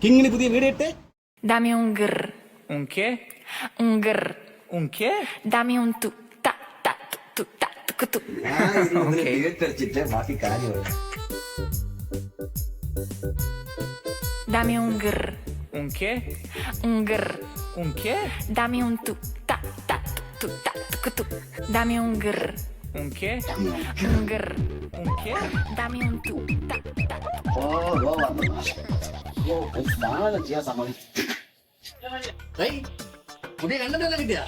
കിങ്ങിന് പുതിയ വീട് ഇട്ട് Dammi un grr, Un che? un grr. Un che? Dammi un tu, ta, ta, tu, ta, tu, tu. തിയേറ്റടിച്ചിട്ട് ബാക്കി കാര്യങ്ങൾ. Dammi un grr, Un che? un grr. Un che? Dammi un tu, ta, ta, tu, ta, tu. Dammi un grr, Un che? un grr. Un che? Dammi un tu, ta, ta. സാധനം ചെയ്യാൻ സമ്മതിച്ചു. പുതിയ content കിട്ടിയാ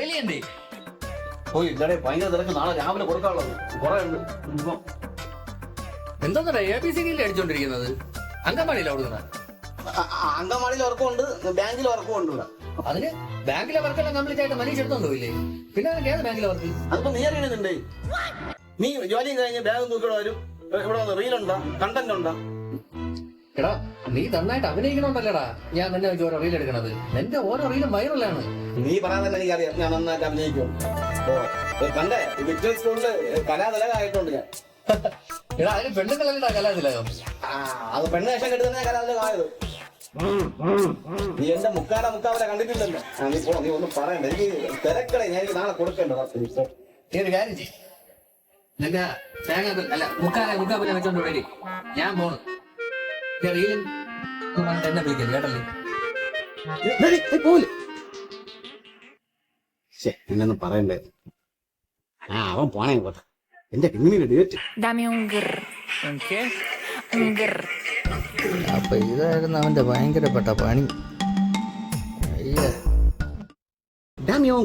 റെലിയണ്ടേ പോയി ഇല്ലടേ ഭയങ്കര തിരക്ക്. നാളെ രാവിലെ കൊടുക്കാനുള്ളത് കുറെ ഉണ്ട്. എന്തോന്നടാ ABCD അടിച്ചോണ്ടിരിക്കുന്നത്? അങ്കമാടിയില്ല കൊടുക്കുന്ന അങ്കമാടിയിൽ ഉറക്കമുണ്ട്, ബാങ്കിൽ ഉറക്കമുണ്ട്. ഇവിടെ അതിന് ബാങ്കിലെ വർക്കെല്ലാം കംപ്ലീറ്റ് ആയിട്ട് മനീഷ് എടുത്തോണ്ട് പോയില്ലേ? പിന്നെ നിനക്ക് ഏത് ബാങ്കിലെ വർക്ക്? അതിപ്പോ നീ അറിയണമെന്നുണ്ടേ. നീ ജോലി കഴിഞ്ഞ് ബാഗ് തൂക്കിടെ വരും. ഇവിടെ വന്ന് റീലുണ്ടോ, കണ്ടന്റ് ഉണ്ടോ? എടാ നീ നന്നായിട്ട് അഭിനയിക്കണോണ്ടല്ലടാ ഞാൻ നിന്നെ വെച്ച് ഓരോ റീൽ എടുക്കണത്. എന്റെ ഓരോ റീലും വൈറലാണ്. നീ പറയാൻ തന്നെ എനിക്കറിയാം ഞാൻ നന്നായിട്ട് അഭിനയിക്കും. കണ്ടേ വിക്ടർ സ്കൂളില് കലാതിലകായിട്ടുണ്ട് ഞാൻ. എടാ അതിന് പെണ്ണുങ്ങളല്ലടാ കലാതിലകം. അത് പെണ്ണ് വേഷം കെട്ടി തന്നെ കലാതിലകായത്. നീ എന്റെ മുക്കാവരെ കണ്ടിട്ടില്ലല്ലോ. നീ പോ, നീ ഒന്നും പറയണ്ട. എനിക്ക് തിരക്കടേ, ഞാൻ എനിക്ക് നാളെ കൊടുക്കേണ്ടത്. നീ ഒരു കാര്യം ചെയ്യ്. നിനക്ക് തേങ്ങ അല്ല മുക്കാപ്പിനെ വെച്ചോണ്ട് വേണ്ടി ഞാൻ പോണു. റീലും എന്നെ വിളിക്കല്ലേ കേട്ടല്ലേ? പോലെ എന്നൊന്നും പറയണ്ടേ. അവൻ പോണേ പോട്ടെ. എന്റെ പിന്നിന്റെ date. Dammi un grr, Un che? un grr. അപ്പൊ ഇതായിരുന്നു അവന്റെ ഭയങ്കരപ്പെട്ട പണി. ഡാമിയോ